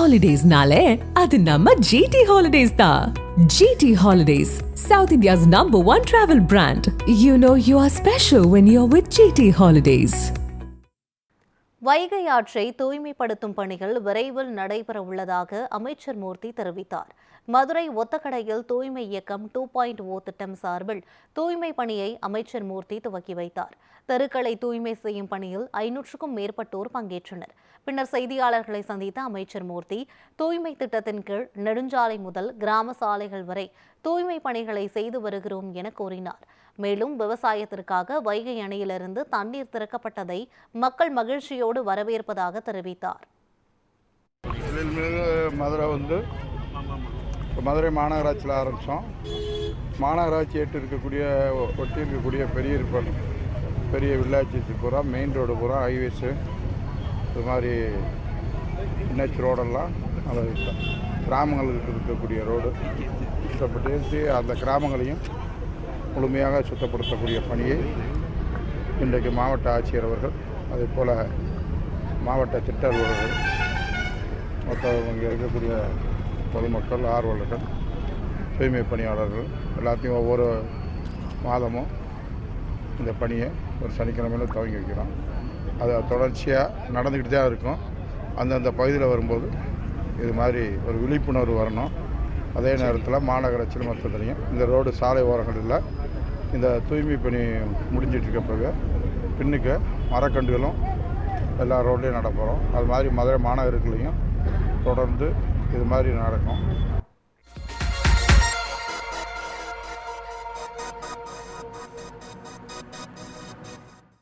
Holidays-nale, adu namma GT Holidays da. GT Holidays, South India's #1 travel brand. You know you are special when you're with GT Holidays. Vaigai ஆற்றை தூய்மைப்படுத்தும் பணிகள் விரைவில் நடைபெற உள்ளதாக அமைச்சர் மூர்த்தி தெரிவித்தார். மதுரை ஒத்தக்கடையில் தூய்மை இயக்கம் 2.0 திட்டம் சார்பில் தூய்மை பணியை அமைச்சர் மூர்த்தி துவக்கி வைத்தார். தெருக்களை தூய்மை செய்யும் பணியில் 500க்கும் மேற்பட்டோர் பங்கேற்றனர். பின்னர் செய்தியாளர்களை சந்தித்த அமைச்சர் மூர்த்தி தூய்மை திட்டத்தின் கீழ் நெடுஞ்சாலை முதல் கிராம சாலைகள் வரை தூய்மை பணிகளை செய்து வருகிறோம் என கூறினார். மேலும் விவசாயத்திற்காக வைகை அணையிலிருந்து தண்ணீர் திறக்கப்பட்டதை மக்கள் மகிழ்ச்சியோடு வரவேற்பதாக தெரிவித்தார். மதுரை மாநகராட்சியில் ஆரம்பித்தோம். மாநகராட்சி ஒட்டி இருக்கக்கூடிய பெரிய வில்லேஜஸ் பூரா, மெயின் ரோடு பூரா, ஹைவேஸு, இது மாதிரி என்ஹெச் ரோடெல்லாம் அந்த கிராமங்களுக்கு இருக்கக்கூடிய ரோடு சுத்தப்படுத்தி அந்த கிராமங்களையும் முழுமையாக சுத்தப்படுத்தக்கூடிய பணியை இன்றைக்கு மாவட்ட ஆட்சியர் அவர்கள், அதே போல் மாவட்ட திட்ட அலுவலர்கள், மொத்தம் இங்கே இருக்கக்கூடிய பொதுமக்கள், ஆர்வலர்கள், தூய்மை பணியாளர்கள் எல்லாத்தையும் ஒவ்வொரு மாதமும் இந்த பணியை ஒரு சனிக்கிழமையில் துவங்கி வைக்கிறோம். அது தொடர்ச்சியாக நடந்துக்கிட்டு தான் இருக்கும். அந்தந்த பகுதியில் வரும்போது இது மாதிரி ஒரு விழிப்புணர்வு வரணும். அதே நேரத்தில் மாநகராட்சியில் மொத்தத்துலையும் இந்த ரோடு சாலை ஓரங்களில் இந்த தூய்மை பணி முடிஞ்சிட்ருக்க பிறகு பின்னுக்கு மரக்கன்றுகளும் எல்லா ரோட்லேயும் நடப்போகிறோம். அது மாதிரி மதுரை மாநகரத்துலேயும் தொடர்ந்து இது மாதிரி நடக்கும்.